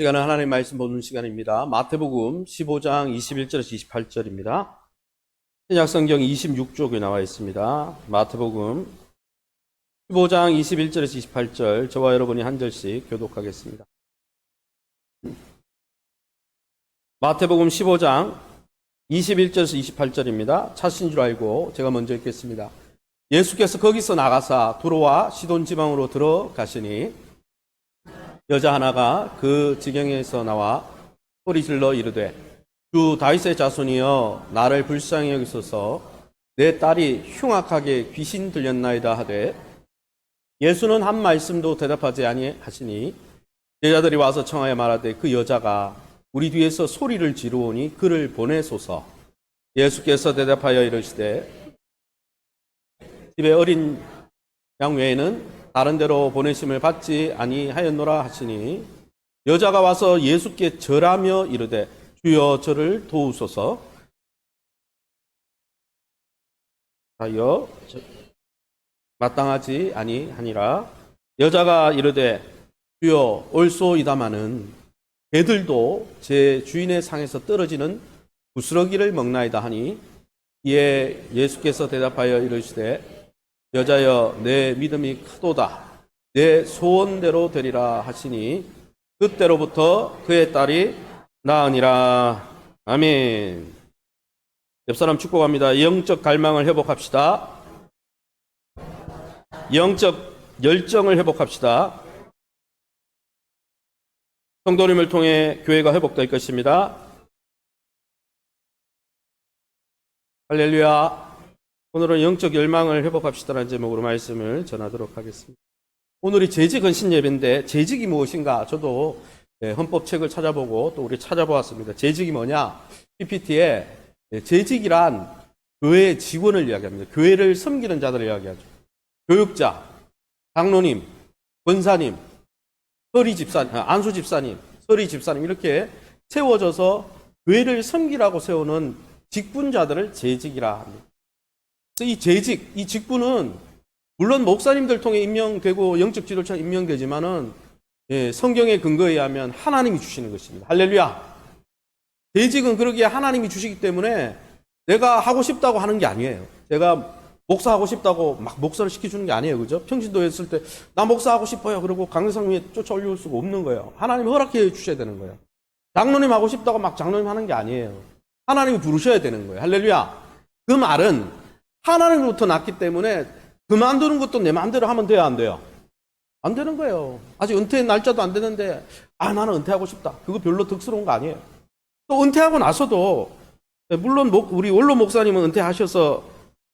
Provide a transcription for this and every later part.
시간은 하나님의 말씀 보는 시간입니다. 마태복음 15장 21절에서 28절입니다. 신약성경 26쪽에 나와 있습니다. 마태복음 15장 21절에서 28절 저와 여러분이 한 절씩 교독하겠습니다. 마태복음 15장 21절에서 28절입니다. 찾으신 줄 알고 제가 먼저 읽겠습니다. 예수께서 거기서 나가사 두로와 시돈 지방으로 들어가시니 여자 하나가 그 지경에서 나와 소리질러 이르되 주 다윗의 자손이여 나를 불쌍히 여기소서 내 딸이 흉악하게 귀신 들렸나이다 하되 예수는 한 말씀도 대답하지 아니하시니 제자들이 와서 청하여 말하되 그 여자가 우리 뒤에서 소리를 지르오니 그를 보내소서. 예수께서 대답하여 이르시되 집에 어린 양 외에는 다른 데로 보내심을 받지 아니하였노라 하시니 여자가 와서 예수께 절하며 이르되 주여 저를 도우소서. 하여 마땅하지 아니하니라. 여자가 이르되 주여 올소이다마는 개들도 제 주인의 상에서 떨어지는 부스러기를 먹나이다 하니 이에 예수께서 대답하여 이르시되 여자여 내 믿음이 크도다 내 소원대로 되리라 하시니 그때로부터 그의 딸이 나으니라. 아멘. 옆 사람 축복합니다. 영적 갈망을 회복합시다. 영적 열정을 회복합시다. 성도님을 통해 교회가 회복될 것입니다. 할렐루야. 오늘은 영적 열망을 회복합시다라는 제목으로 말씀을 전하도록 하겠습니다. 오늘이 재직 헌신 예배인데 재직이 무엇인가 저도 헌법책을 찾아보고 또 우리 찾아보았습니다. 재직이 뭐냐? PPT에 재직이란 교회의 직원을 이야기합니다. 교회를 섬기는 자들을 이야기하죠. 교육자, 장로님, 권사님, 서리 집사님, 안수 집사님, 서리 집사님 이렇게 세워져서 교회를 섬기라고 세우는 직분자들을 재직이라 합니다. 이 재직, 이 직분은 물론 목사님들 통해 임명되고 영적 지도자 임명되지만은 성경의 근거에 의하면 하나님이 주시는 것입니다. 할렐루야. 재직은 그러기에 하나님이 주시기 때문에 내가 하고 싶다고 하는 게 아니에요. 제가 목사하고 싶다고 막 목사를 시켜주는 게 아니에요. 그죠? 평신도에 있을 때 나 목사하고 싶어요. 그리고 강대상 위에 쫓아 올려올 수가 없는 거예요. 하나님이 허락해 주셔야 되는 거예요. 장로님 하고 싶다고 막 장로님 하는 게 아니에요. 하나님이 부르셔야 되는 거예요. 할렐루야. 그 말은 하나님으로부터 났기 때문에 그만두는 것도 내 마음대로 하면 돼요, 안 돼요? 안 되는 거예요. 아직 은퇴 날짜도 안 되는데 나는 은퇴하고 싶다. 그거 별로 득스러운 거 아니에요. 또 은퇴하고 나서도 물론 우리 원로 목사님은 은퇴하셔서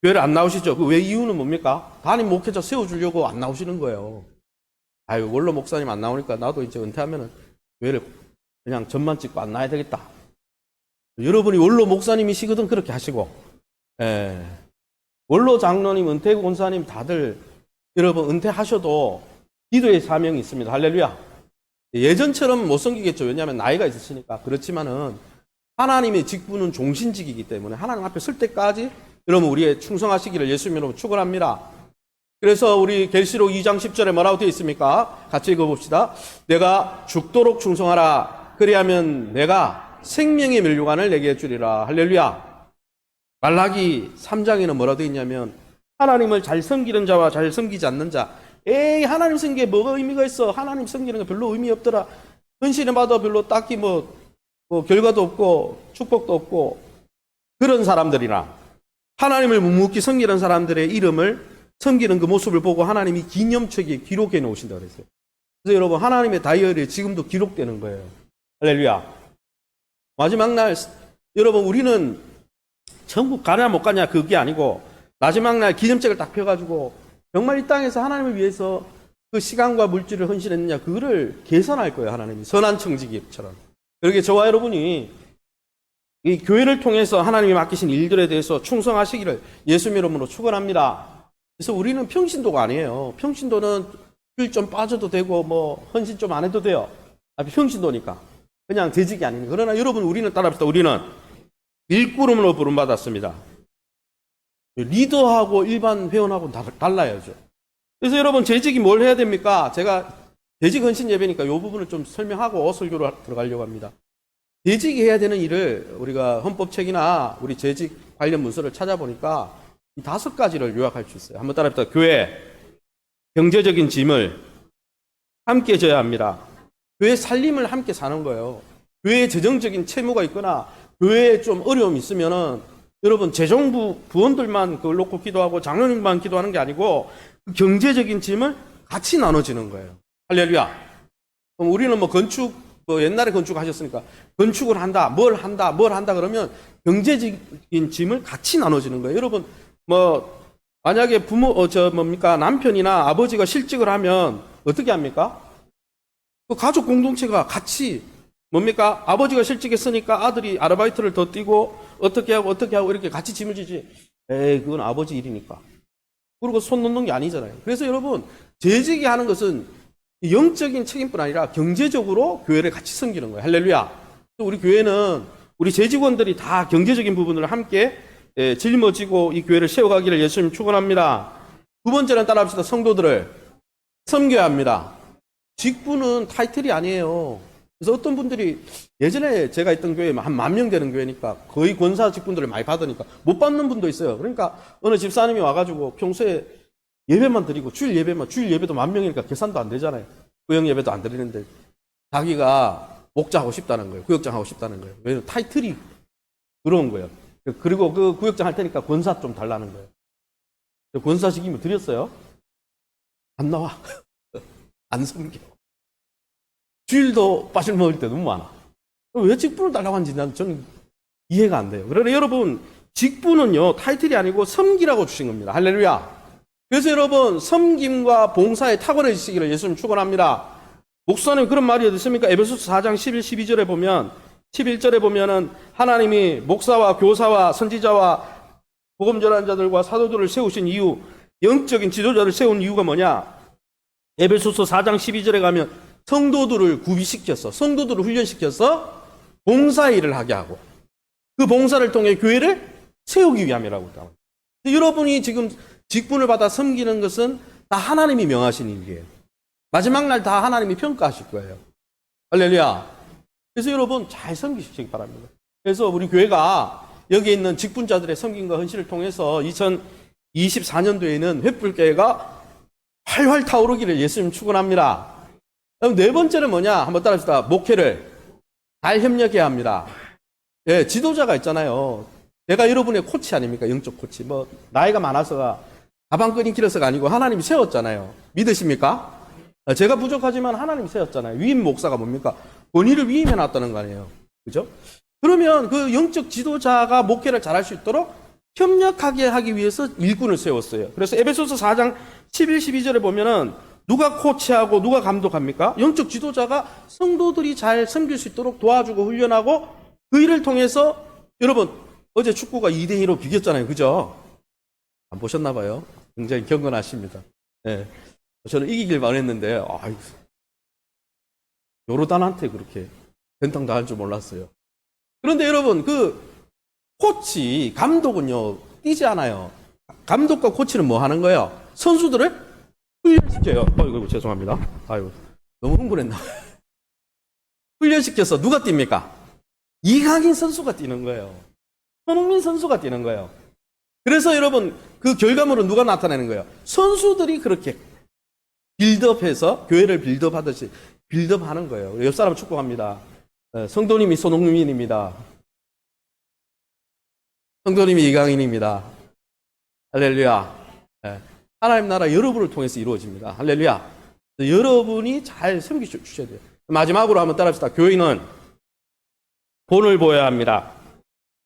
교회를 안 나오시죠. 그 왜 이유는 뭡니까? 담임 목회자 세워주려고 안 나오시는 거예요. 아유 원로 목사님 안 나오니까 나도 이제 은퇴하면은 교회를 그냥 점만 찍고 안 나야 되겠다. 여러분이 원로 목사님이시거든 그렇게 하시고 원로 장로님, 은퇴 권사님 다들 여러분 은퇴하셔도 기도의 사명이 있습니다. 할렐루야. 예전처럼 못 섬기겠죠. 왜냐하면 나이가 있으시니까. 그렇지만은 하나님의 직분은 종신직이기 때문에 하나님 앞에 설 때까지 여러분 우리의 충성하시기를 예수님 이름으로 축원합니다. 그래서 우리 계시록 2장 10절에 뭐라고 되어 있습니까? 같이 읽어봅시다. 내가 죽도록 충성하라. 그리하면 내가 생명의 멸류관을 내게 주리라. 할렐루야. 말라기 3장에는 뭐라고 되어 있냐면 하나님을 잘 섬기는 자와 잘 섬기지 않는 자. 에이 하나님 섬기에 뭐가 의미가 있어. 하나님 섬기는 거 별로 의미 없더라. 헌신을 받아 별로 딱히 뭐 결과도 없고 축복도 없고 그런 사람들이나 하나님을 묵묵히 섬기는 사람들의 이름을 섬기는 그 모습을 보고 하나님이 기념책에 기록해 놓으신다고 그랬어요. 그래서 여러분 하나님의 다이어리에 지금도 기록되는 거예요. 할렐루야. 마지막 날 여러분 우리는 천국 가냐 못 가냐 그게 아니고 마지막 날 기념책을 딱 펴가지고 정말 이 땅에서 하나님을 위해서 그 시간과 물질을 헌신했느냐 그거를 계산할 거예요. 하나님이 선한 청지기처럼. 그러게 저와 여러분이 이 교회를 통해서 하나님이 맡기신 일들에 대해서 충성하시기를 예수님 이름으로 축원합니다. 그래서 우리는 평신도가 아니에요. 평신도는 길 좀 빠져도 되고 뭐 헌신 좀 안 해도 돼요. 평신도니까 그냥 재직이 아니에요. 그러나 여러분 우리는 따라합시다. 우리는 일꾼으로 부름받았습니다. 리더하고 일반 회원하고는 달라야죠. 그래서 여러분 재직이 뭘 해야 됩니까? 제가 재직 헌신 예배니까 이 부분을 좀 설명하고 설교로 들어가려고 합니다. 재직이 해야 되는 일을 우리가 헌법책이나 우리 재직 관련 문서를 찾아보니까 이 5가지를 요약할 수 있어요. 한번 따라해봅시다. 교회, 경제적인 짐을 함께 져야 합니다. 교회 살림을 함께 사는 거예요. 교회에 재정적인 채무가 있거나 교회에 좀 어려움이 있으면은 여러분 재정부 부원들만 그걸 놓고 기도하고 장로님만 기도하는 게 아니고 그 경제적인 짐을 같이 나눠지는 거예요. 할렐루야. 그럼 우리는 뭐 건축 옛날에 건축하셨으니까 건축을 한다, 뭘 한다 그러면 경제적인 짐을 같이 나눠지는 거예요. 여러분 뭐 만약에 남편이나 아버지가 실직을 하면 어떻게 합니까? 그 가족 공동체가 같이 뭡니까? 아버지가 실직했으니까 아들이 아르바이트를 더 뛰고 어떻게 하고 이렇게 같이 짐을 지지. 에이, 그건 아버지 일이니까. 그리고 손 놓는 게 아니잖아요. 그래서 여러분, 재직이 하는 것은 영적인 책임뿐 아니라 경제적으로 교회를 같이 섬기는 거예요. 할렐루야. 또 우리 교회는 우리 재직원들이 다 경제적인 부분을 함께 짊어지고 이 교회를 세워가기를 예수님 축원합니다. 두 번째는 따라합시다. 성도들을 섬겨야 합니다. 직분은 타이틀이 아니에요. 그래서 어떤 분들이 예전에 제가 있던 교회 한 10,000명 되는 교회니까 거의 권사 직분들을 많이 받으니까 못 받는 분도 있어요. 그러니까 어느 집사님이 와가지고 평소에 예배만 드리고 주일 예배도 10,000명이니까 계산도 안 되잖아요. 구역 예배도 안 드리는데 자기가 목자하고 싶다는 거예요. 구역장 하고 싶다는 거예요. 왜냐면 타이틀이 들어온 거예요. 그리고 그 구역장 할 테니까 권사 좀 달라는 거예요. 권사직이면 드렸어요. 안 나와. 안 섬겨. 주일도 빠질 먹을 때 너무 많아. 왜 직분을 달라고 하는지 저는 이해가 안 돼요. 그러나 여러분, 직분은요, 타이틀이 아니고 섬기라고 주신 겁니다. 할렐루야. 그래서 여러분, 섬김과 봉사에 탁월해지시기를 예수님 축원합니다. 목사님 그런 말이 어디 있습니까? 에베소서 4장 11, 12절에 보면, 11절에 보면은 하나님이 목사와 교사와 선지자와 복음 전하는 자들과 사도들을 세우신 이유, 영적인 지도자를 세운 이유가 뭐냐? 에베소서 4장 12절에 가면 성도들을 구비시켜서 성도들을 훈련시켜서 봉사 일을 하게 하고 그 봉사를 통해 교회를 세우기 위함이라고 합니다. 여러분이 지금 직분을 받아 섬기는 것은 다 하나님이 명하신 일이에요. 마지막 날 다 하나님이 평가하실 거예요. 할렐루야. 그래서 여러분 잘 섬기시기 바랍니다. 그래서 우리 교회가 여기 있는 직분자들의 섬김과 헌신을 통해서 2024년도에는 횃불교회가 활활 타오르기를 예수님 축원합니다. 그럼 네 번째는 뭐냐? 한번 따라합시다. 목회를 잘 협력해야 합니다. 예, 지도자가 있잖아요. 내가 여러분의 코치 아닙니까? 영적 코치. 뭐 나이가 많아서가 가방끈이 길어서가 아니고 하나님이 세웠잖아요. 믿으십니까? 제가 부족하지만 하나님이 세웠잖아요. 위임 목사가 뭡니까? 권위를 위임해 놨다는 거 아니에요. 그죠? 그러면 그 영적 지도자가 목회를 잘할 수 있도록 협력하게 하기 위해서 일꾼을 세웠어요. 그래서 에베소서 4장 11, 12절에 보면은 누가 코치하고 누가 감독합니까? 영적 지도자가 성도들이 잘 섬길 수 있도록 도와주고 훈련하고 그 일을 통해서 여러분 어제 축구가 2대2로 비겼잖아요. 그죠? 안 보셨나 봐요. 굉장히 경건하십니다. 네. 저는 이기길 바랬는데 요르단한테 그렇게 된탕 당할 줄 몰랐어요. 그런데 여러분 그 코치, 감독은요 뛰지 않아요. 감독과 코치는 뭐 하는 거예요? 선수들을 훈련시켜요. 아이고 죄송합니다. 아이고 너무 흥분했나? 훈련시켜서 누가 뜁니까? 이강인 선수가 뛰는 거예요. 손흥민 선수가 뛰는 거예요. 그래서 여러분 그 결과물은 누가 나타내는 거예요? 선수들이 그렇게 빌드업해서 교회를 빌드업하듯이 빌드업하는 거예요. 옆 사람 축복합니다. 성도님이 손흥민입니다. 성도님이 이강인입니다. 할렐루야. 하나님 나라 여러분을 통해서 이루어집니다. 할렐루야. 여러분이 잘 섬기셔야 돼요. 마지막으로 한번 따라합시다. 교인은 본을 보여야 합니다.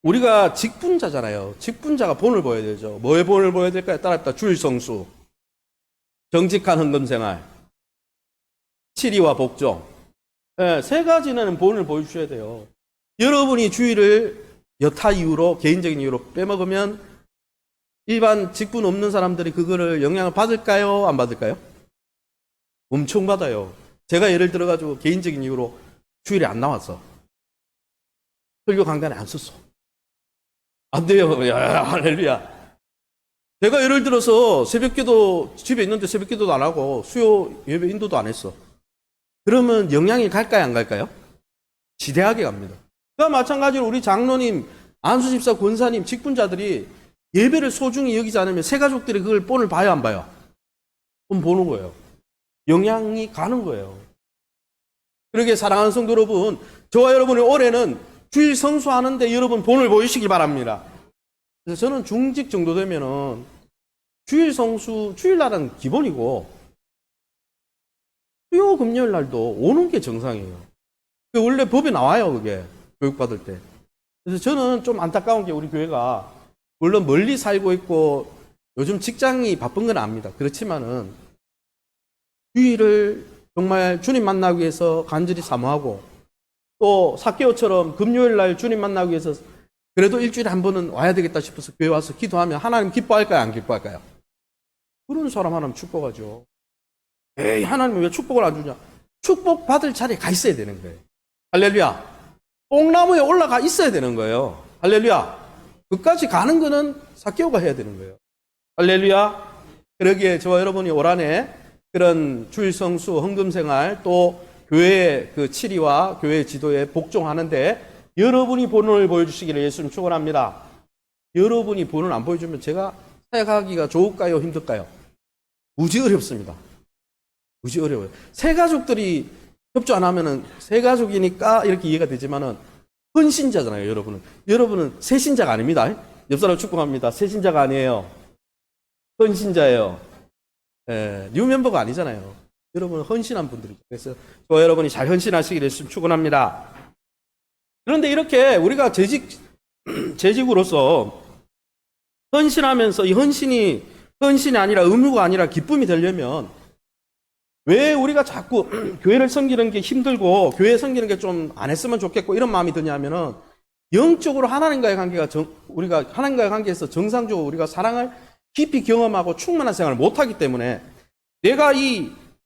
우리가 직분자잖아요. 직분자가 본을 보여야 되죠. 뭐에 본을 보여야 될까요? 따라합시다. 주일성수, 정직한 헌금생활, 치리와 복종. 세 가지는 본을 보여주셔야 돼요. 여러분이 주일을 여타 이유로 개인적인 이유로 빼먹으면 일반 직분 없는 사람들이 그거를 영향을 받을까요? 안 받을까요? 엄청 받아요. 제가 예를 들어가지고 개인적인 이유로 주일에 안 나왔어. 설교 강단에 안 썼어. 안 돼요. 야, 할렐루야. 제가 예를 들어서 새벽기도 집에 있는데 새벽기도도 안 하고 수요 예배 인도도 안 했어. 그러면 영향이 갈까요, 안 갈까요? 지대하게 갑니다. 그와 마찬가지로 우리 장로님, 안수집사, 권사님, 직분자들이 예배를 소중히 여기지 않으면 새 가족들이 그걸 본을 봐요, 안 봐요? 본 보는 거예요. 영향이 가는 거예요. 그러게 사랑하는 성도 여러분, 저와 여러분이 올해는 주일 성수하는데 여러분 본을 보이시기 바랍니다. 그래서 저는 중직 정도 되면은 주일 성수, 주일날은 기본이고 수요 금요일 날도 오는 게 정상이에요. 원래 법에 나와요, 그게. 교육받을 때. 그래서 저는 좀 안타까운 게 우리 교회가 물론 멀리 살고 있고 요즘 직장이 바쁜 건 압니다. 그렇지만은 주일을 정말 주님 만나기 위해서 간절히 사모하고 또 삭개오처럼 금요일 날 주님 만나기 위해서 그래도 일주일에 한 번은 와야 되겠다 싶어서 교회 와서 기도하면 하나님 기뻐할까요, 안 기뻐할까요? 그런 사람 하나면 축복하죠. 에이, 하나님 왜 축복을 안 주냐? 축복 받을 자리에 가 있어야 되는 거예요. 할렐루야. 뽕나무에 올라가 있어야 되는 거예요. 할렐루야. 그까지 가는 거는 삭개오가 해야 되는 거예요. 할렐루야. 그러기에 저와 여러분이 올 한해 그런 주일 성수, 헌금 생활, 또 교회의 그 치리와 교회 지도에 복종하는데 여러분이 본을 보여주시기를 예수님 축원합니다. 여러분이 본을 안 보여주면 제가 사역하기가 좋을까요, 힘들까요? 무지 어렵습니다. 무지 어려워요. 새 가족들이 협조 안 하면은 새 가족이니까 이렇게 이해가 되지만은 헌신자잖아요, 여러분은. 여러분은 새신자가 아닙니다. 옆 사람 축복합니다. 새신자가 아니에요. 헌신자예요. 예, 뉴 멤버가 아니잖아요. 여러분은 헌신한 분들이죠. 그래서 저와 여러분이 잘 헌신하시기를 축원합니다. 그런데 이렇게 우리가 재직으로서 헌신하면서 이 헌신이 아니라 의무가 아니라 기쁨이 되려면 왜 우리가 자꾸 교회를 섬기는 게 힘들고 교회 섬기는 게 좀 안 했으면 좋겠고 이런 마음이 드냐면은 영적으로 하나님과의 관계가 우리가 하나님과의 관계에서 정상적으로 우리가 사랑을 깊이 경험하고 충만한 생활을 못하기 때문에 내가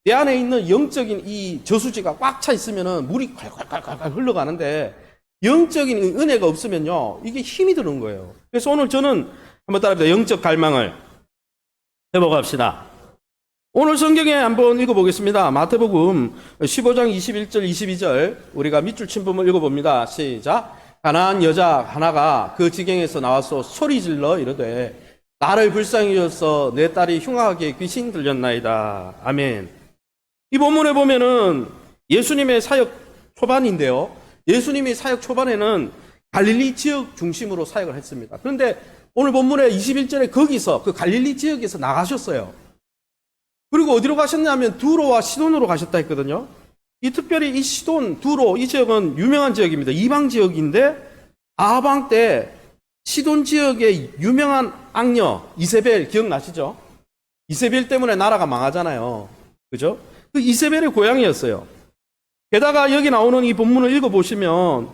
내 안에 있는 영적인 이 저수지가 꽉 차 있으면은 물이 콸콸콸콸 흘러가는데 영적인 은혜가 없으면요 이게 힘이 드는 거예요. 그래서 오늘 저는 한번 따라합니다. 영적 갈망을 해보고 합시다. 오늘 성경에 한번 읽어보겠습니다. 마태복음 15장 21절 22절 우리가 밑줄 친 부분 읽어봅니다. 시작. 가난한 여자 하나가 그 지경에서 나와서 소리질러 이르되 나를 불쌍히 여겨서 내 딸이 흉악하게 귀신 들렸나이다. 아멘. 이 본문에 보면은 예수님의 사역 초반인데요. 예수님이 사역 초반에는 갈릴리 지역 중심으로 사역을 했습니다. 그런데 오늘 본문의 21절에 거기서 그 갈릴리 지역에서 나가셨어요. 그리고 어디로 가셨냐면 두로와 시돈으로 가셨다 했거든요. 이 특별히 이 시돈, 두로 이 지역은 유명한 지역입니다. 이방 지역인데 아방 때 시돈 지역의 유명한 악녀 이세벨 기억나시죠? 이세벨 때문에 나라가 망하잖아요. 그죠? 그 이세벨의 고향이었어요. 게다가 여기 나오는 이 본문을 읽어보시면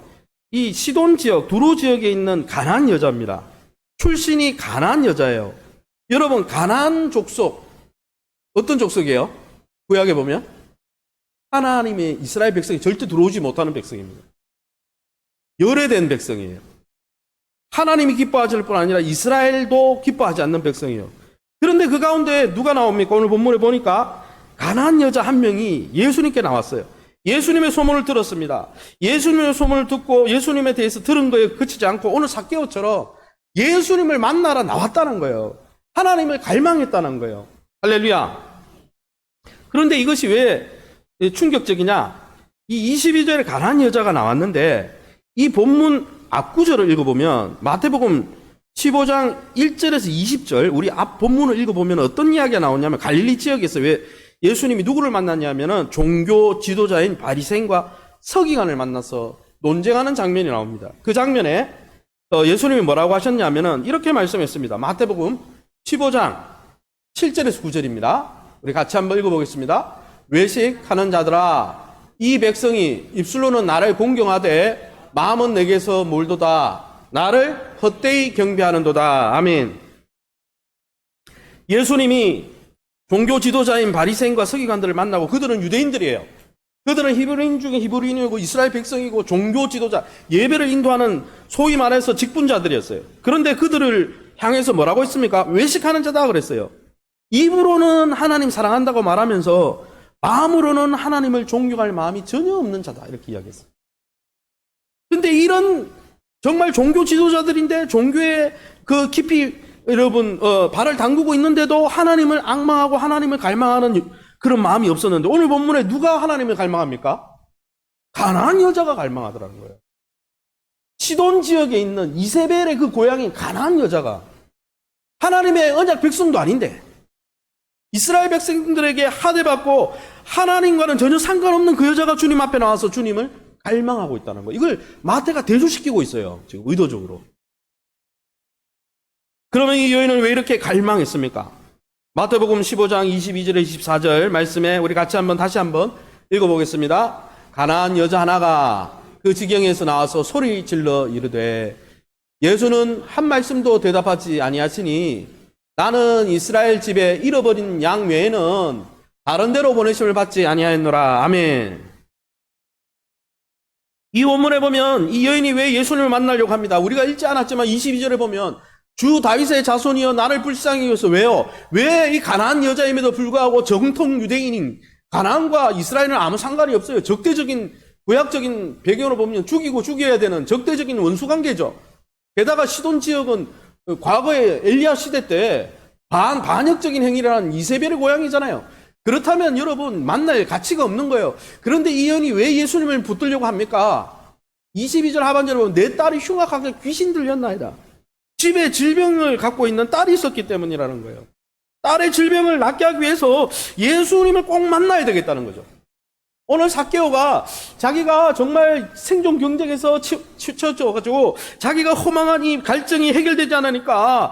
이 시돈 지역, 두로 지역에 있는 가나안 여자입니다. 출신이 가나안 여자예요. 여러분 가나안 족속 어떤 족속이에요? 구약에 보면 하나님의 이스라엘 백성이 절대 들어오지 못하는 백성입니다. 열애된 백성이에요. 하나님이 기뻐하실 뿐 아니라 이스라엘도 기뻐하지 않는 백성이에요. 그런데 그 가운데 누가 나옵니까? 오늘 본문에 보니까 가나안 여자 한 명이 예수님께 나왔어요. 예수님의 소문을 들었습니다. 예수님의 소문을 듣고 예수님에 대해서 들은 거에 그치지 않고 오늘 삭개오처럼 예수님을 만나러 나왔다는 거예요. 하나님을 갈망했다는 거예요. 할렐루야. 그런데 이것이 왜 충격적이냐? 이 22절에 가나안 여자가 나왔는데 이 본문 앞구절을 읽어보면 마태복음 15장 1절에서 20절 우리 앞 본문을 읽어보면 어떤 이야기가 나오냐면 갈릴리 지역에서 왜 예수님이 누구를 만났냐면은 종교 지도자인 바리새인과 서기관을 만나서 논쟁하는 장면이 나옵니다. 그 장면에 예수님이 뭐라고 하셨냐면은 이렇게 말씀했습니다. 마태복음 15장 7절에서 9절입니다. 우리 같이 한번 읽어보겠습니다. 외식하는 자들아 이 백성이 입술로는 나를 공경하되 마음은 내게서 멀도다. 나를 헛되이 경배하는도다. 아멘. 예수님이 종교 지도자인 바리새인과 서기관들을 만나고 그들은 유대인들이에요. 그들은 히브리인 중에 히브리인이고 이스라엘 백성이고 종교 지도자, 예배를 인도하는 소위 말해서 직분자들이었어요. 그런데 그들을 향해서 뭐라고 했습니까? 외식하는 자다 그랬어요. 입으로는 하나님 사랑한다고 말하면서 마음으로는 하나님을 존경할 마음이 전혀 없는 자다. 이렇게 이야기했어요. 근데 이런 정말 종교 지도자들인데 종교에 그 깊이 여러분 발을 담그고 있는데도 하나님을 앙망하고 하나님을 갈망하는 그런 마음이 없었는데 오늘 본문에 누가 하나님을 갈망합니까? 가나안 여자가 갈망하더라는 거예요. 시돈 지역에 있는 이세벨의 그 고향인 가나안 여자가 하나님의 언약 백성도 아닌데 이스라엘 백성들에게 하대받고 하나님과는 전혀 상관없는 그 여자가 주님 앞에 나와서 주님을 갈망하고 있다는 거예요. 이걸 마태가 대조시키고 있어요. 지금 의도적으로. 그러면 이 여인을 왜 이렇게 갈망했습니까? 마태복음 15장 22절에 24절 말씀에 우리 같이 다시 한번 읽어보겠습니다. 가나안 여자 하나가 그 지경에서 나와서 소리 질러 이르되 예수는 한 말씀도 대답하지 아니하시니 나는 이스라엘 집에 잃어버린 양 외에는 다른 데로 보내심을 받지 아니하였노라. 아멘. 이 원문에 보면 이 여인이 왜 예수님을 만나려고 합니다. 우리가 읽지 않았지만 22절에 보면 주 다윗의 자손이여 나를 불쌍히 여기서 왜요? 왜 이 가나안 여자임에도 불구하고 정통 유대인인 가나안과 이스라엘은 아무 상관이 없어요. 적대적인 구약적인 배경으로 보면 죽이고 죽여야 되는 적대적인 원수관계죠. 게다가 시돈 지역은 과거에 엘리야 시대 때 반역적인 행위라는 이세벨의 고향이잖아요. 그렇다면 여러분 만날 가치가 없는 거예요. 그런데 이 여인이 왜 예수님을 붙들려고 합니까? 22절 하반절에 보면 내 딸이 흉악하게 귀신 들렸나이다. 집에 질병을 갖고 있는 딸이 있었기 때문이라는 거예요. 딸의 질병을 낫게 하기 위해서 예수님을 꼭 만나야 되겠다는 거죠. 오늘 삭개오가 자기가 정말 생존 경쟁에서 치쳐져가지고 자기가 허망한 이 갈증이 해결되지 않으니까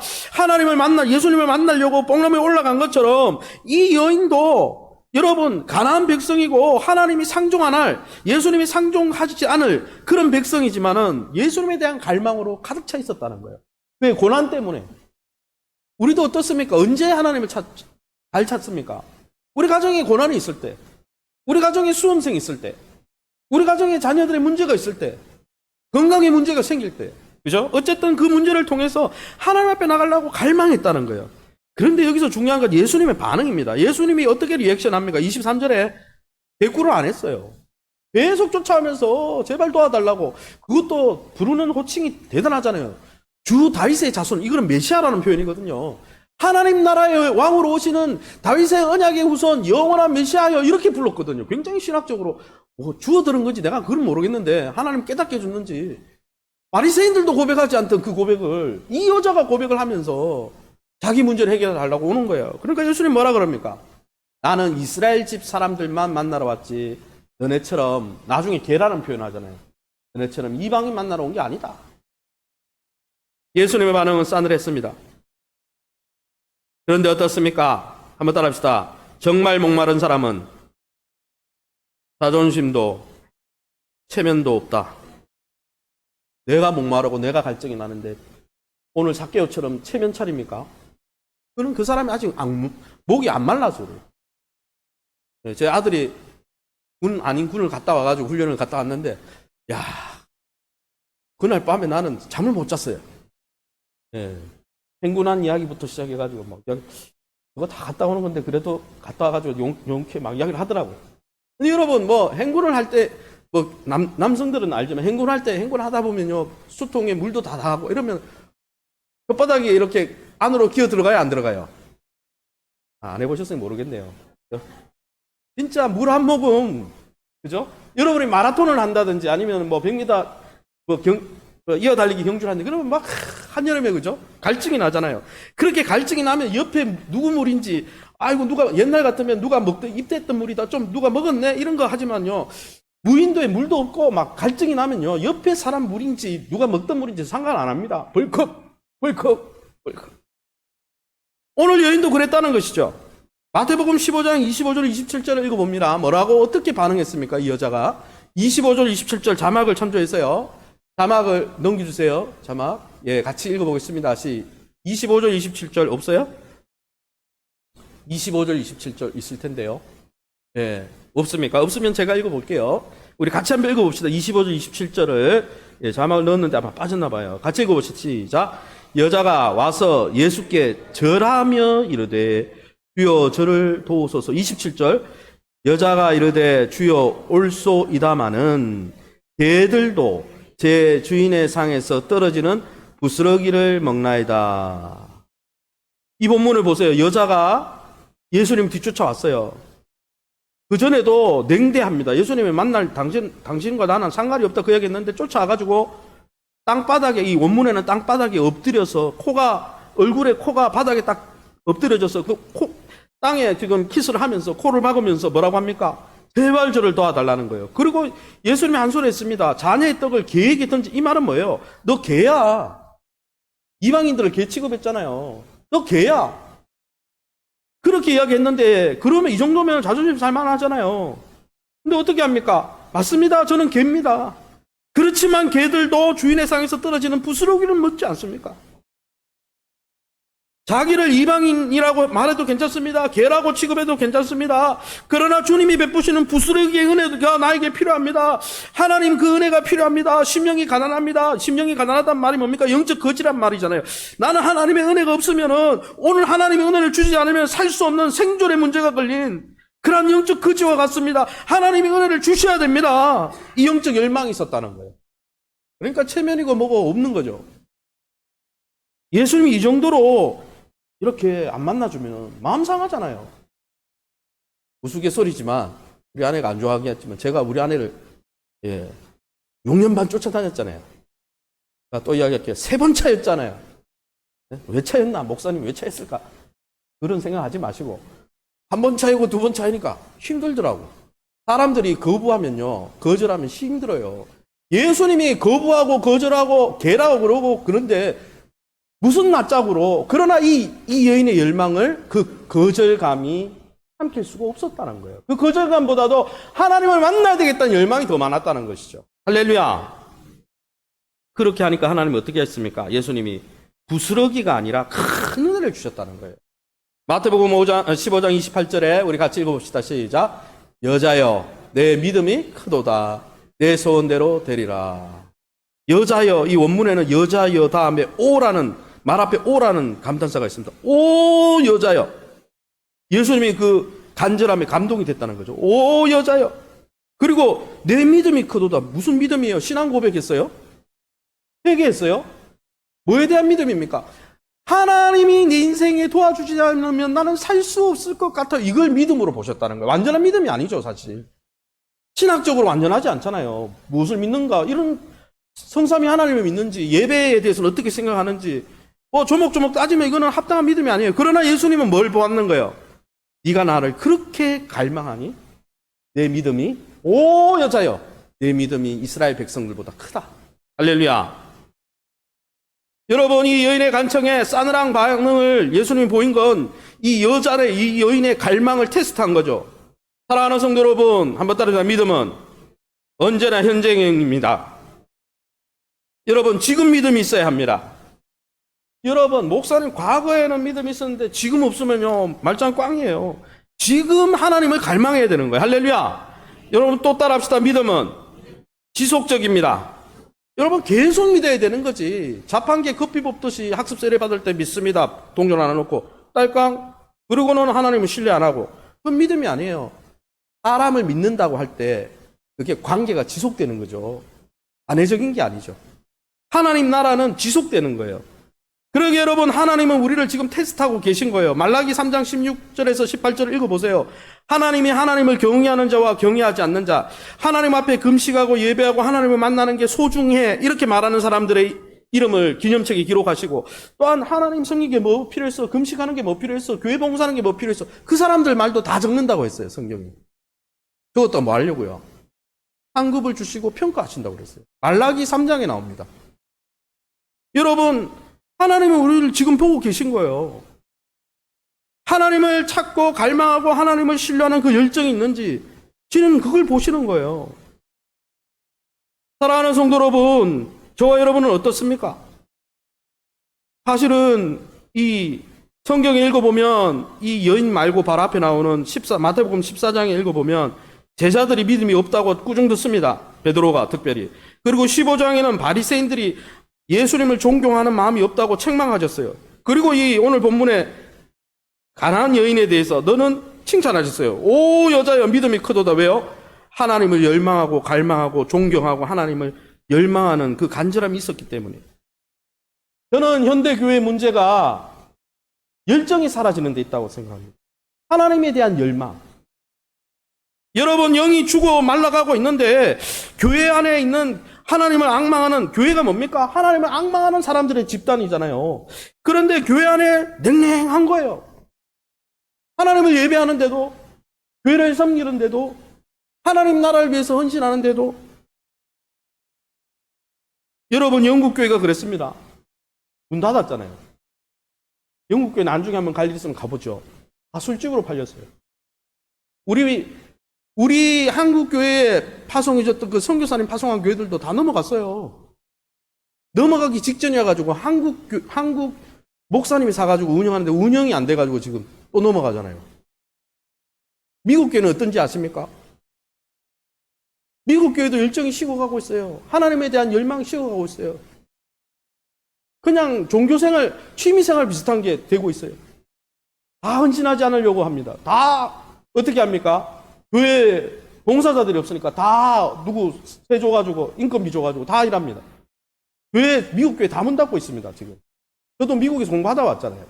예수님을 만나려고 뽕나무에 올라간 것처럼 이 여인도 여러분 가나안 백성이고 하나님이 상종 안 할, 예수님이 상종하지 않을 그런 백성이지만은 예수님에 대한 갈망으로 가득 차 있었다는 거예요. 왜? 고난 때문에. 우리도 어떻습니까? 언제 하나님을 잘 찾습니까? 우리 가정에 고난이 있을 때, 우리 가정에 수험생이 있을 때, 우리 가정에 자녀들의 문제가 있을 때, 건강에 문제가 생길 때, 그죠? 어쨌든 그 문제를 통해서 하나님 앞에 나가려고 갈망했다는 거예요. 그런데 여기서 중요한 건 예수님의 반응입니다. 예수님이 어떻게 리액션 합니까? 23절에 대꾸를 안 했어요. 계속 쫓아오면서 제발 도와달라고. 그것도 부르는 호칭이 대단하잖아요. 주 다윗의 자손, 이거는 메시아라는 표현이거든요. 하나님 나라의 왕으로 오시는 다윗의 언약의 후손 영원한 메시아여 이렇게 불렀거든요. 굉장히 신학적으로 주워 들은 건지 내가 그건 모르겠는데 하나님 깨닫게 해줬는지 바리새인들도 고백하지 않던 그 고백을 이 여자가 고백을 하면서 자기 문제를 해결해 달라고 오는 거예요. 그러니까 예수님 뭐라 그럽니까? 나는 이스라엘 집 사람들만 만나러 왔지 너네처럼, 나중에 개라는 표현 하잖아요. 너네처럼 이방인 만나러 온 게 아니다. 예수님의 반응은 싸늘했습니다. 그런데 어떻습니까? 한번 따라합시다. 정말 목마른 사람은 자존심도 체면도 없다. 내가 목마르고 내가 갈증이 나는데 오늘 삭개오처럼 체면 차립니까? 그럼 그 사람이 아직 목이 안 말라서 그래요. 제 아들이 군 아닌 군을 갔다 와가지고 훈련을 갔다 왔는데 그날 밤에 나는 잠을 못 잤어요. 행군한 이야기부터 시작해가지고 그거 다 갔다 오는 건데 그래도 갔다 와가지고 용케 막 이야기를 하더라고요. 근데 여러분 행군을 할 때 남성들은 알지만 행군할 때 행군하다 보면요 수통에 물도 다 하고 이러면 혓바닥이 이렇게 안으로 기어 들어가요, 안 들어가요? 안 해보셨으면 모르겠네요. 진짜 물 한 모금, 그죠? 여러분이 마라톤을 한다든지 아니면 100m 이어달리기 경주를 하는데 그러면 막 한여름에 그죠? 갈증이 나잖아요. 그렇게 갈증이 나면 옆에 누구 물인지 아이고 누가 옛날 같으면 누가 입대했던 물이다 좀 누가 먹었네 이런 거 하지만요 무인도에 물도 없고 막 갈증이 나면요 옆에 사람 물인지 누가 먹던 물인지 상관 안 합니다. 벌컥 오늘 여인도 그랬다는 것이죠. 마태복음 15장 25절 27절을 읽어봅니다. 뭐라고 어떻게 반응했습니까? 이 여자가 25절 27절 자막을 참조했어요. 자막을 넘겨주세요. 자막. 같이 읽어보겠습니다. 25절, 27절 없어요? 25절, 27절 있을 텐데요. 없습니까? 없으면 제가 읽어볼게요. 우리 같이 한번 읽어봅시다. 25절, 27절을 자막을 넣었는데 아마 빠졌나 봐요. 같이 읽어봅시다. 시작. 여자가 와서 예수께 절하며 이르되 주여 저를 도우소서. 27절. 여자가 이르되 주여 올소이다마는 개들도 제 주인의 상에서 떨어지는 부스러기를 먹나이다. 이 본문을 보세요. 여자가 예수님 뒤쫓아왔어요. 그 전에도 냉대합니다. 예수님이 만날 당신과 나는 상관이 없다 그 얘기했는데 쫓아와가지고 땅바닥에, 이 원문에는 땅바닥에 엎드려서 얼굴에 코가 바닥에 딱 엎드려져서 땅에 지금 키스를 하면서 코를 박으면서 뭐라고 합니까? 제발 저를 도와달라는 거예요. 그리고 예수님이 한 소리 했습니다. 자녀의 떡을 개에게 던지. 이 말은 뭐예요? 너 개야. 이방인들을 개 취급했잖아요. 너 개야. 그렇게 이야기했는데 그러면 이 정도면 자존심 살만하잖아요. 근데 어떻게 합니까? 맞습니다. 저는 개입니다. 그렇지만 개들도 주인의 상에서 떨어지는 부스러기를 먹지 않습니까? 자기를 이방인이라고 말해도 괜찮습니다. 개라고 취급해도 괜찮습니다. 그러나 주님이 베푸시는 부스러기의 은혜가 나에게 필요합니다. 하나님 그 은혜가 필요합니다. 심령이 가난합니다. 심령이 가난하다는 말이 뭡니까? 영적 거지란 말이잖아요. 나는 하나님의 은혜가 없으면은, 오늘 하나님의 은혜를 주지 않으면 살 수 없는 생존의 문제가 걸린 그런 영적 거지와 같습니다. 하나님의 은혜를 주셔야 됩니다. 이 영적 열망이 있었다는 거예요. 그러니까 체면이고 뭐고 없는 거죠. 예수님이 이 정도로 이렇게 안 만나주면 마음 상하잖아요. 우스갯소리지만 우리 아내가 안 좋아하겠지만 제가 우리 아내를 6년 반 쫓아다녔잖아요. 또 이야기할게요. 3번 차였잖아요. 왜 차였나? 목사님 왜 차였을까? 그런 생각하지 마시고 1번 차이고 2번 차이니까 힘들더라고. 사람들이 거부하면요, 거절하면 힘들어요. 예수님이 거부하고 거절하고 개라고 그러고 그런데 무슨 낯짝으로, 그러나 이 여인의 열망을 그 거절감이 삼킬 수가 없었다는 거예요. 그 거절감보다도 하나님을 만나야 되겠다는 열망이 더 많았다는 것이죠. 할렐루야. 그렇게 하니까 하나님이 어떻게 했습니까? 예수님이 부스러기가 아니라 큰 은혜를 주셨다는 거예요. 마태복음 15장 28절에 우리 같이 읽어봅시다. 시작. 여자여 내 믿음이 크도다. 내 소원대로 되리라. 여자여, 이 원문에는 여자여 다음에 오라는, 말 앞에 오라는 감탄사가 있습니다. 오 여자여. 예수님이 그 간절함에 감동이 됐다는 거죠. 오 여자여. 그리고 내 믿음이 크도다. 무슨 믿음이에요? 신앙 고백했어요? 회개했어요? 뭐에 대한 믿음입니까? 하나님이 내 인생에 도와주지 않으면 나는 살 수 없을 것 같아. 이걸 믿음으로 보셨다는 거예요. 완전한 믿음이 아니죠, 사실. 신학적으로 완전하지 않잖아요. 무엇을 믿는가? 이런 성삼위 하나님을 믿는지, 예배에 대해서는 어떻게 생각하는지, 조목조목 따지면 이거는 합당한 믿음이 아니에요. 그러나 예수님은 뭘 보았는 거예요? 네가 나를 그렇게 갈망하니? 내 믿음이, 오 여자여, 내 믿음이 이스라엘 백성들보다 크다. 할렐루야. 여러분, 이 여인의 간청에 싸늘한 반응을 예수님이 보인 건 이 여자의, 이 여인의 갈망을 테스트한 거죠. 사랑하는 성도 여러분, 한번 따라해보세요. 믿음은 언제나 현재형입니다. 여러분, 지금 믿음이 있어야 합니다. 여러분, 목사님 과거에는 믿음이 있었는데 지금 없으면요, 말짱 꽝이에요. 지금 하나님을 갈망해야 되는 거예요. 할렐루야. 여러분, 또 따라합시다. 믿음은 지속적입니다. 여러분, 계속 믿어야 되는 거지. 자판기에 커피 붓듯이 학습 세례 받을 때 믿습니다. 동전 하나 놓고 딸깡. 그러고는 하나님을 신뢰 안 하고. 그건 믿음이 아니에요. 사람을 믿는다고 할 때 그게 관계가 지속되는 거죠. 안회적인 게 아니죠. 하나님 나라는 지속되는 거예요. 그러게 여러분, 하나님은 우리를 지금 테스트하고 계신 거예요. 말라기 3장 16절에서 18절을 읽어보세요. 하나님이 하나님을 경외하는 자와 경외하지 않는 자, 하나님 앞에 금식하고 예배하고 하나님을 만나는 게 소중해, 이렇게 말하는 사람들의 이름을 기념책에 기록하시고, 또한 하나님 섬기는 게 뭐 필요했어, 금식하는 게 뭐 필요했어, 교회 봉사하는 게 뭐 필요했어, 그 사람들 말도 다 적는다고 했어요, 성경이. 그것도 뭐 하려고요? 상급을 주시고 평가하신다고 그랬어요. 말라기 3장에 나옵니다. 여러분, 하나님은 우리를 지금 보고 계신 거예요. 하나님을 찾고 갈망하고 하나님을 신뢰하는 그 열정이 있는지 지금 그걸 보시는 거예요. 사랑하는 성도 여러분, 저와 여러분은 어떻습니까? 사실은 이 성경에 읽어보면 이 여인 말고 바로 앞에 나오는 마태복음 14장에 읽어보면 제자들이 믿음이 없다고 꾸중 듣습니다. 베드로가 특별히. 그리고 15장에는 바리새인들이 예수님을 존경하는 마음이 없다고 책망하셨어요. 그리고 이 오늘 본문에 가난한 여인에 대해서 너는 칭찬하셨어요. 오 여자여 믿음이 크도다. 왜요? 하나님을 열망하고 갈망하고 존경하고 하나님을 열망하는 그 간절함이 있었기 때문에. 저는 현대교회 문제가 열정이 사라지는 데 있다고 생각합니다. 하나님에 대한 열망. 여러분 영이 죽어 말라가고 있는데 교회 안에 있는 하나님을 앙망하는 교회가 뭡니까? 하나님을 앙망하는 사람들의 집단이잖아요. 그런데 교회 안에 냉랭한 거예요. 하나님을 예배하는데도, 교회를 섬기는데도, 하나님 나라를 위해서 헌신하는데도. 여러분 영국 교회가 그랬습니다. 문 닫았잖아요. 영국 교회 나중에 한번 갈 일 있으면 가보죠. 다 술집으로 팔렸어요. 우리 한국 교회에 파송해줬던 그 선교사님 파송한 교회들도 다 넘어갔어요. 넘어가기 직전이어가지고 한국 목사님이 사가지고 운영하는데 운영이 안 돼가지고 지금 또 넘어가잖아요. 미국 교회는 어떤지 아십니까? 미국 교회도 열정이 식어가고 있어요. 하나님에 대한 열망이 식어가고 있어요. 그냥 종교생활, 취미생활 비슷한 게 되고 있어요. 다 헌신하지 않으려고 합니다. 다 어떻게 합니까? 교회 봉사자들이 없으니까 다 누구 세 줘가지고 인건비 줘가지고 다 일합니다. 미국 교회 다 문 닫고 있습니다. 지금 저도 미국에서 공부하다 왔잖아요.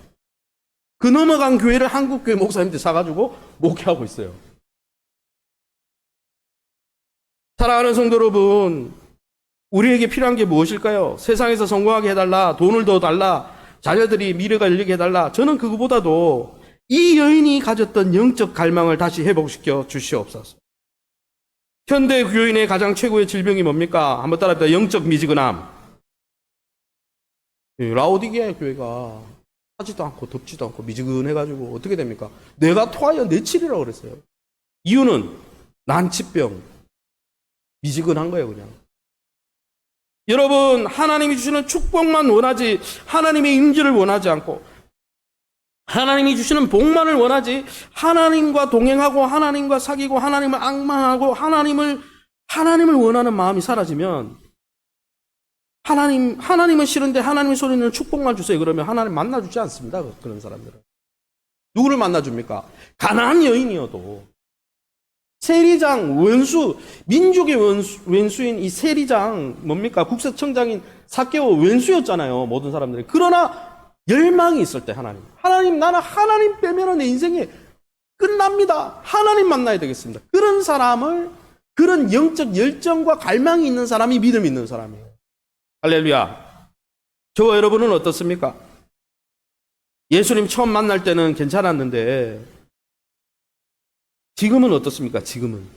그 넘어간 교회를 한국 교회 목사님들 사가지고 목회하고 있어요. 사랑하는 성도 여러분, 우리에게 필요한 게 무엇일까요? 세상에서 성공하게 해달라, 돈을 더 달라, 자녀들이 미래가 열리게 해달라. 저는 그거보다도 이 여인이 가졌던 영적 갈망을 다시 회복시켜 주시옵소서. 현대 교인의 가장 최고의 질병이 뭡니까? 한번 따라합니다. 영적 미지근함. 라오디게아 교회가 하지도 않고 덥지도 않고 미지근해가지고 어떻게 됩니까? 내가 토하여 내칠이라고 그랬어요. 이유는 난치병, 미지근한 거예요, 그냥. 여러분, 하나님이 주시는 축복만 원하지 하나님의 임재를 원하지 않고 하나님이 주시는 복만을 원하지 하나님과 동행하고 하나님과 사귀고 하나님을 앙망하고 하나님을 원하는 마음이 사라지면 하나님은 싫은데 하나님의 소리는 축복만 주세요. 그러면 하나님 만나주지 않습니다. 그런 사람들은. 누구를 만나줍니까? 가나안 여인이어도 세리장, 원수, 민족의 원수인 이 세리장, 뭡니까? 국세청장인 삭개오 원수였잖아요. 모든 사람들이. 그러나 열망이 있을 때 나는 하나님 빼면은 내 인생이 끝납니다. 하나님 만나야 되겠습니다. 그런 사람을, 그런 영적 열정과 갈망이 있는 사람이 믿음이 있는 사람이에요. 할렐루야. 저와 여러분은 어떻습니까? 예수님 처음 만날 때는 괜찮았는데 지금은 어떻습니까? 지금은.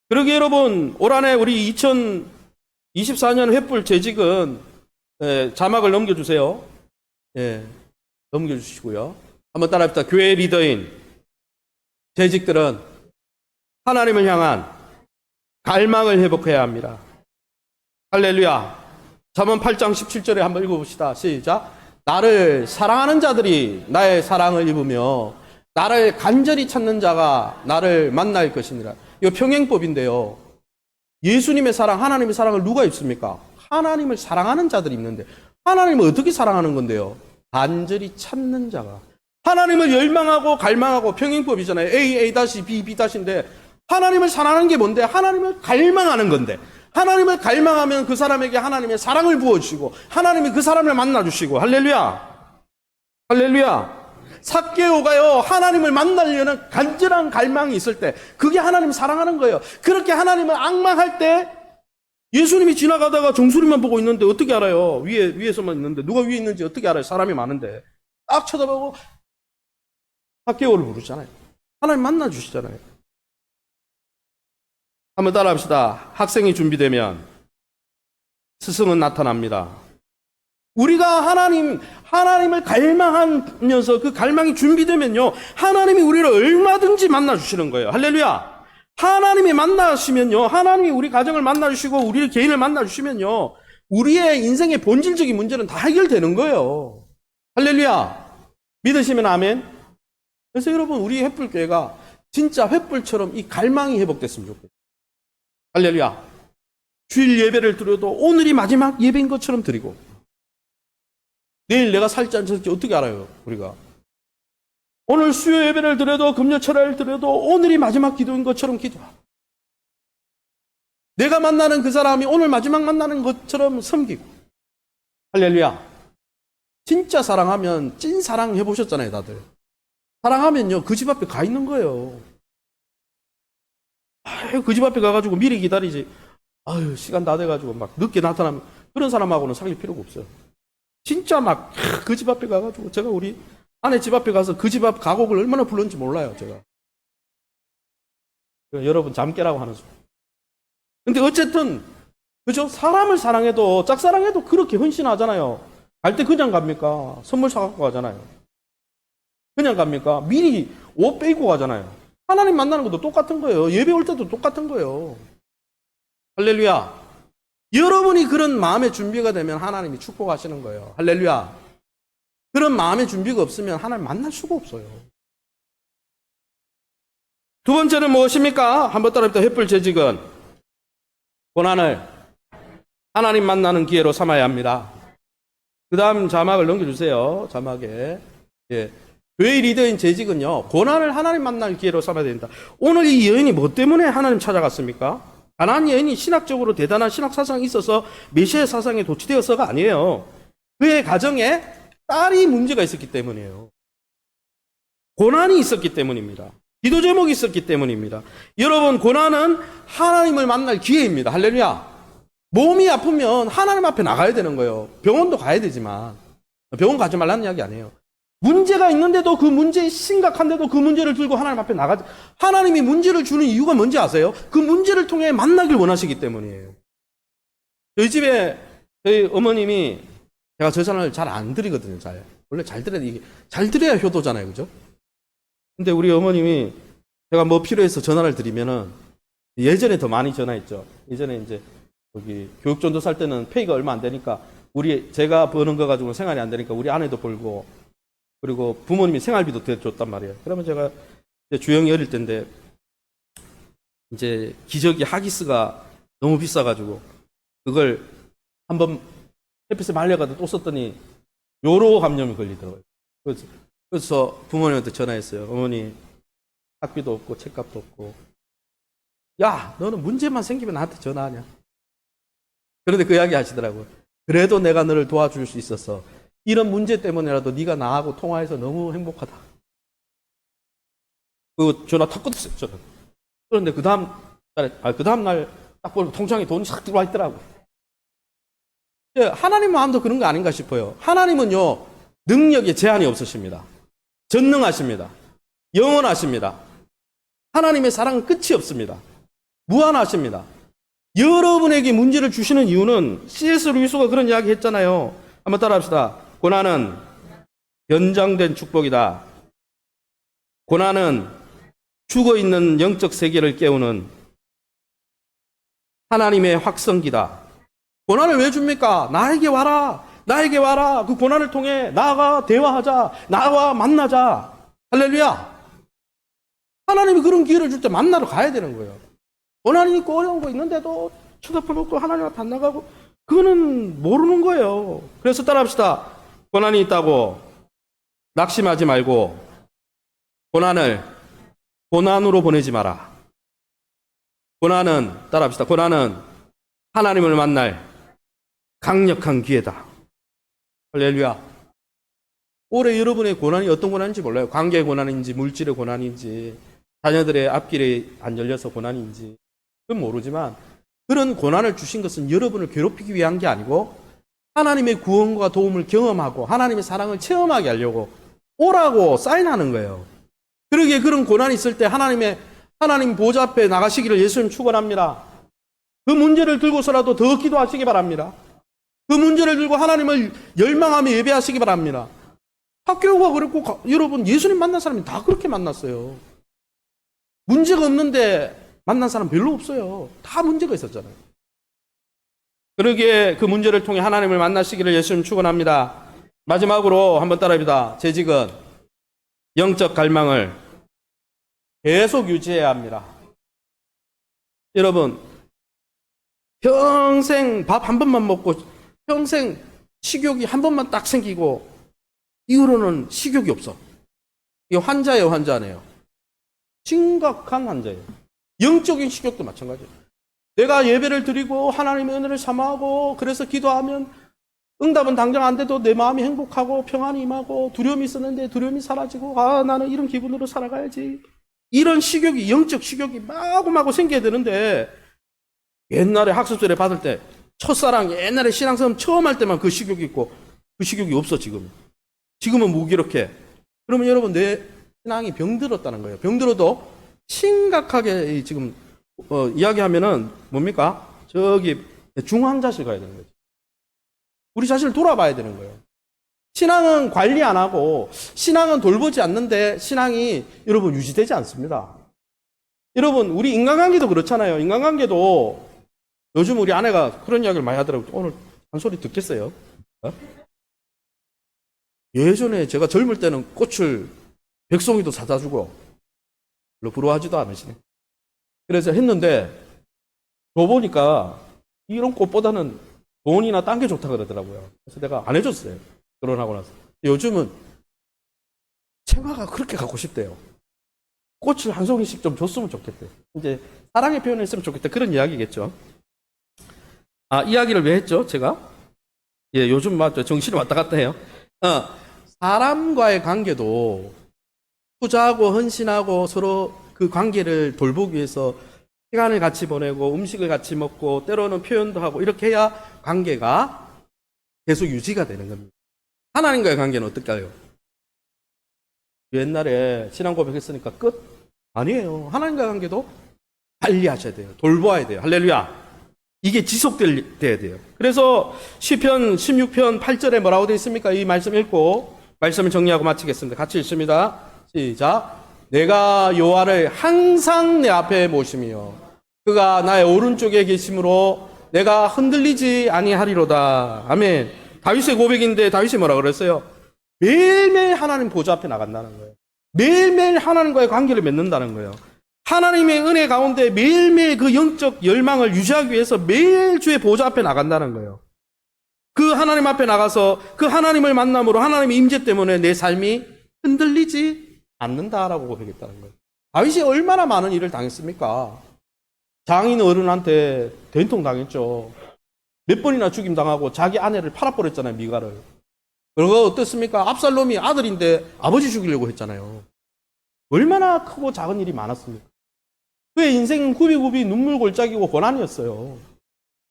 그러게 여러분, 올 한해 우리 2024년 횃불 재직은 자막을 넘겨주세요. 넘겨주시고요. 한번 따라합시다. 교회 리더인 재직들은 하나님을 향한 갈망을 회복해야 합니다. 할렐루야. 잠언 8장 17절에 한번 읽어봅시다. 시작. 나를 사랑하는 자들이 나의 사랑을 입으며 나를 간절히 찾는 자가 나를 만날 것이니라. 이거 평행법인데요. 예수님의 사랑, 하나님의 사랑을 누가 입습니까? 하나님을 사랑하는 자들이 입는데 하나님을 어떻게 사랑하는 건데요? 간절히 찾는 자가. 하나님을 열망하고 갈망하고 평행법이잖아요. A, B, B인데 하나님을 사랑하는 게 뭔데? 하나님을 갈망하는 건데 하나님을 갈망하면 그 사람에게 하나님의 사랑을 부어주시고 하나님이 그 사람을 만나주시고 할렐루야. 할렐루야. 삭개오가요, 하나님을 만나려는 간절한 갈망이 있을 때 그게 하나님을 사랑하는 거예요. 그렇게 하나님을 앙망할 때 예수님이 지나가다가 정수리만 보고 있는데 어떻게 알아요? 위에서만 있는데 누가 위에 있는지 어떻게 알아요? 사람이 많은데 딱 쳐다보고 삭개오를 부르잖아요. 하나님 만나주시잖아요. 한번 따라합시다. 학생이 준비되면 스승은 나타납니다. 우리가 하나님을 갈망하면서 그 갈망이 준비되면요, 하나님이 우리를 얼마든지 만나주시는 거예요. 할렐루야. 하나님이 만나시면요, 하나님이 우리 가정을 만나주시고 우리 개인을 만나주시면요, 우리의 인생의 본질적인 문제는 다 해결되는 거예요. 할렐루야. 믿으시면 아멘. 그래서 여러분, 우리 횃불교회가 진짜 횃불처럼 이 갈망이 회복됐으면 좋겠어요. 할렐루야. 주일 예배를 드려도 오늘이 마지막 예배인 것처럼 드리고 내일 내가 살지 안 살지 어떻게 알아요? 우리가 오늘 수요 예배를 드려도 금요철을 드려도 오늘이 마지막 기도인 것처럼 기도하고 내가 만나는 그 사람이 오늘 마지막 만나는 것처럼 섬기고 할렐루야. 진짜 사랑하면 찐 사랑 해보셨잖아요 다들. 사랑하면요 그 집 앞에 가 있는 거예요. 그 집 앞에 가가지고 미리 기다리지. 아유 시간 다 돼가지고 막 늦게 나타나면 그런 사람하고는 사귈 필요가 없어요. 진짜 막 그 집 앞에 가가지고 제가 우리 아내 집 앞에 가서 그 집 앞 가곡을 얼마나 불렀는지 몰라요 제가. 여러분 잠 깨라고 하는 소리. 근데 어쨌든 그죠? 사람을 사랑해도 짝사랑해도 그렇게 헌신하잖아요. 갈 때 그냥 갑니까? 선물 사갖고 가잖아요. 그냥 갑니까? 미리 옷 빼입고 가잖아요. 하나님 만나는 것도 똑같은 거예요. 예배 올 때도 똑같은 거예요. 할렐루야. 여러분이 그런 마음의 준비가 되면 하나님이 축복하시는 거예요. 할렐루야. 그런 마음의 준비가 없으면 하나님 만날 수가 없어요. 두 번째는 무엇입니까? 한번 따라합니다. 횃불 재직은 고난을 하나님 만나는 기회로 삼아야 합니다. 그 다음 자막을 넘겨주세요. 자막에. 예. 교회 리더인 재직은요, 고난을 하나님 만날 기회로 삼아야 된다. 오늘 이 여인이 뭐 때문에 하나님 찾아갔습니까? 가나안 여인이 신학적으로 대단한 신학 사상이 있어서 메시아 사상에 도취되어서가 아니에요. 그의 가정에 딸이 문제가 있었기 때문이에요. 고난이 있었기 때문입니다. 기도 제목이 있었기 때문입니다. 여러분, 고난은 하나님을 만날 기회입니다. 할렐루야. 몸이 아프면 하나님 앞에 나가야 되는 거예요. 병원도 가야 되지만. 병원 가지 말라는 이야기 아니에요. 문제가 있는데도 그 문제 심각한데도 그 문제를 들고 하나님 앞에 나가지. 하나님이 문제를 주는 이유가 뭔지 아세요? 그 문제를 통해 만나길 원하시기 때문이에요. 저희 집에 저희 어머님이 제가 저 전화를 잘 안 드리거든요. 원래 잘 드려야 이게 잘 드려야 효도잖아요, 그죠? 근데 우리 어머님이 제가 뭐 필요해서 전화를 드리면은 예전에 더 많이 전화했죠. 예전에 이제 여기 교육전도 살 때는 페이가 얼마 안 되니까 제가 버는 거 가지고 생활이 안 되니까 우리 아내도 벌고 그리고 부모님이 생활비도 줬단 말이에요. 그러면 제가 이제 주영이 어릴 때인데 이제 기저귀 하기스가 너무 비싸가지고 그걸 한번 햇빛에 말려가지고 또 썼더니 요로 감염이 걸리더라고요. 그래서 부모님한테 전화했어요. 어머니 학비도 없고 책값도 없고 야 너는 문제만 생기면 나한테 전화하냐. 그런데 그 이야기 하시더라고요. 그래도 내가 너를 도와줄 수 있어서 이런 문제 때문에라도 네가 나하고 통화해서 너무 행복하다. 그 전화 탁 끊었어요. 저는. 그런데 그 다음 날 딱 보니까 통장에 돈이 싹 들어와 있더라고요. 하나님 마음도 그런 거 아닌가 싶어요. 하나님은요 능력에 제한이 없으십니다. 전능하십니다. 영원하십니다. 하나님의 사랑은 끝이 없습니다. 무한하십니다. 여러분에게 문제를 주시는 이유는 C.S. 루이스가 그런 이야기 했잖아요. 한번 따라합시다. 고난은 연장된 축복이다. 고난은 죽어있는 영적 세계를 깨우는 하나님의 확성기다. 고난을 왜 줍니까? 나에게 와라. 나에게 와라. 그 고난을 통해 나와 대화하자. 나와 만나자. 할렐루야. 하나님이 그런 기회를 줄 때 만나러 가야 되는 거예요. 고난이 있고 어려운 거 있는데도 쳐다보 놓고 하나님 앞에 안 나가고 그거는 모르는 거예요. 그래서 따라합시다. 고난이 있다고 낙심하지 말고 고난을 고난으로 보내지 마라. 고난은 따라합시다. 고난은 하나님을 만날 강력한 기회다. 할렐루야. 올해 여러분의 고난이 어떤 고난인지 몰라요. 관계의 고난인지 물질의 고난인지 자녀들의 앞길이 안 열려서 고난인지 그건 모르지만 그런 고난을 주신 것은 여러분을 괴롭히기 위한 게 아니고 하나님의 구원과 도움을 경험하고 하나님의 사랑을 체험하게 하려고 오라고 사인하는 거예요. 그러기에 그런 고난이 있을 때 하나님 보좌 앞에 나가시기를 예수님 축원합니다. 그 문제를 들고서라도 더 기도하시기 바랍니다. 그 문제를 들고 하나님을 열망하며 예배하시기 바랍니다. 학교가 그렇고 여러분 예수님 만난 사람이 다 그렇게 만났어요. 문제가 없는데 만난 사람 별로 없어요. 다 문제가 있었잖아요. 그러기에 그 문제를 통해 하나님을 만나시기를 예수님 축원합니다. 마지막으로 한번 따라합니다. 재직은 영적 갈망을 계속 유지해야 합니다. 여러분 평생 밥 한 번만 먹고 평생 식욕이 한 번만 딱 생기고 이후로는 식욕이 없어. 이 환자예요, 환자 아니에요? 심각한 환자예요. 영적인 식욕도 마찬가지예요. 내가 예배를 드리고 하나님의 은혜를 사모하고 그래서 기도하면 응답은 당장 안 돼도 내 마음이 행복하고 평안이 임하고 두려움이 있었는데 두려움이 사라지고 나는 이런 기분으로 살아가야지. 이런 식욕이, 영적 식욕이 마구마구 생겨야 되는데 옛날에 학습절에 받을 때 첫사랑, 옛날에 신앙생활 처음 할 때만 그 식욕이 있고 그 식욕이 없어 지금. 지금은 무기력해. 그러면 여러분 내 신앙이 병들었다는 거예요. 병들어도 심각하게 지금 이야기하면은 뭡니까? 저기 중환자실 가야 되는 거죠. 우리 자신을 돌아봐야 되는 거예요. 신앙은 관리 안 하고 신앙은 돌보지 않는데 신앙이 여러분 유지되지 않습니다. 여러분 우리 인간관계도 그렇잖아요. 인간관계도 요즘 우리 아내가 그런 이야기를 많이 하더라고요. 오늘 한 소리 듣겠어요? 예전에 제가 젊을 때는 꽃을 백송이도 사다 주고 별로 부러워하지도 않으시네. 그래서 했는데 저 보니까 이런 꽃보다는 돈이나 딴 게 좋다 그러더라고요. 그래서 내가 안 해줬어요. 결혼하고 나서. 요즘은 채화가 그렇게 갖고 싶대요. 꽃을 한 송이씩 좀 줬으면 좋겠대. 이제 사랑의 표현을 했으면 좋겠다. 그런 이야기겠죠. 이야기를 왜 했죠? 제가? 예, 요즘 맞죠. 정신이 왔다 갔다 해요. 사람과의 관계도 투자하고 헌신하고 서로 그 관계를 돌보기 위해서 시간을 같이 보내고 음식을 같이 먹고 때로는 표현도 하고 이렇게 해야 관계가 계속 유지가 되는 겁니다. 하나님과의 관계는 어떨까요? 옛날에 신앙 고백했으니까 끝? 아니에요. 하나님과의 관계도 관리하셔야 돼요. 돌보아야 돼요. 할렐루야. 이게 지속돼야 돼요. 그래서 시편 16편 8절에 뭐라고 되어 있습니까? 이 말씀 읽고 말씀을 정리하고 마치겠습니다. 같이 읽습니다. 시작. 내가 여호와를 항상 내 앞에 모시며 그가 나의 오른쪽에 계심으로 내가 흔들리지 아니하리로다. 아멘. 다윗의 고백인데 다윗이 뭐라고 그랬어요? 매일매일 하나님 보좌 앞에 나간다는 거예요. 매일매일 하나님과의 관계를 맺는다는 거예요. 하나님의 은혜 가운데 매일매일 그 영적 열망을 유지하기 위해서 매일 주의 보좌 앞에 나간다는 거예요. 그 하나님 앞에 나가서 그 하나님을 만남으로 하나님의 임재 때문에 내 삶이 흔들리지 않는다라고 고백했다는 거예요. 다윗이 얼마나 많은 일을 당했습니까? 장인 어른한테 된통 당했죠. 몇 번이나 죽임 당하고 자기 아내를 팔아버렸잖아요, 미갈을. 그리고 어떻습니까? 압살롬이 아들인데 아버지 죽이려고 했잖아요. 얼마나 크고 작은 일이 많았습니까? 그의 인생은 굽이굽이 눈물 골짜기고 고난이었어요.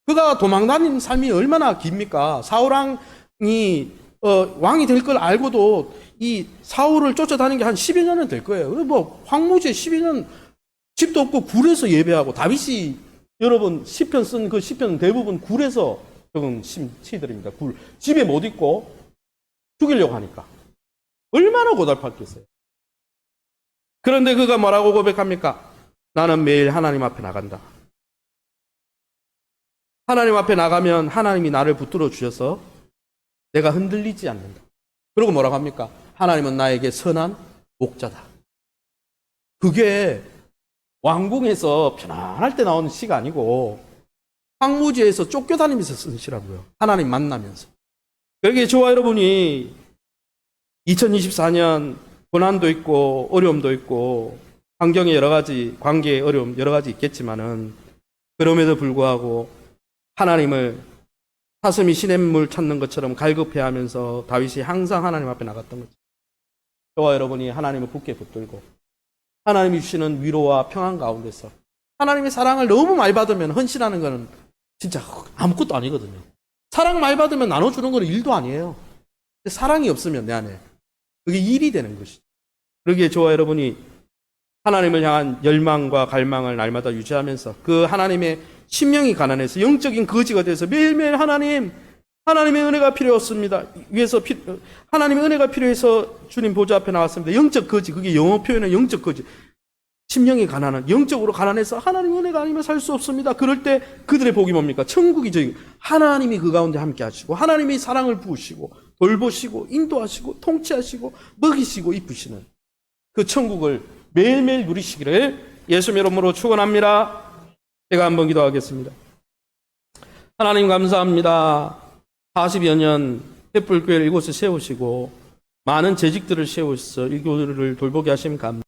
그가 도망다니는 삶이 얼마나 깁니까? 사울왕이 왕이 될 걸 알고도 이 사울을 쫓아다니는 게 한 10여 년은 될 거예요. 뭐 황무지에 12년 집도 없고 굴에서 예배하고 다윗이 여러분 시편 쓴 그 시편 대부분 굴에서 적은 시들입니다. 굴 집에 못 있고 죽이려고 하니까 얼마나 고달팠겠어요. 그런데 그가 뭐라고 고백합니까? 나는 매일 하나님 앞에 나간다. 하나님 앞에 나가면 하나님이 나를 붙들어 주셔서 내가 흔들리지 않는다. 그리고 뭐라고 합니까? 하나님은 나에게 선한 목자다. 그게 왕궁에서 편안할 때 나오는 시가 아니고 황무지에서 쫓겨다니면서 쓰는 시라고요. 하나님 만나면서. 그러기에 저와 여러분이 2024년 고난도 있고 어려움도 있고 환경에 여러 가지 관계의 어려움 여러 가지 있겠지만은 그럼에도 불구하고 하나님을 사슴이 시냇물 찾는 것처럼 갈급해하면서 다윗이 항상 하나님 앞에 나갔던 거죠. 저와 여러분이 하나님을 굳게 붙들고 하나님이 주시는 위로와 평안 가운데서 하나님의 사랑을 너무 많이 받으면 헌신하는 것은 진짜 아무것도 아니거든요. 사랑 많이 받으면 나눠주는 건 일도 아니에요. 사랑이 없으면 내 안에 그게 일이 되는 것이죠. 그러기에 저와 여러분이 하나님을 향한 열망과 갈망을 날마다 유지하면서 그 하나님의 심령이 가난해서 영적인 거지가 돼서 매일매일 하나님의 은혜가 필요했습니다. 하나님의 은혜가 필요해서 주님 보좌 앞에 나왔습니다. 영적 거지, 그게 영어 표현은 영적 거지. 심령이 가난한, 영적으로 가난해서 하나님의 은혜가 아니면 살 수 없습니다. 그럴 때 그들의 복이 뭡니까? 천국이 저희 하나님이 그 가운데 함께 하시고 하나님이 사랑을 부으시고 돌보시고 인도하시고 통치하시고 먹이시고 입으시는 그 천국을 매일매일 누리시기를 예수님 이름으로 축원합니다. 제가 한번 기도하겠습니다. 하나님 감사합니다. 40여 년 횃불교회를 이곳에 세우시고 많은 재직들을 세워서 이 교회를 돌보게 하시면 감사합니다.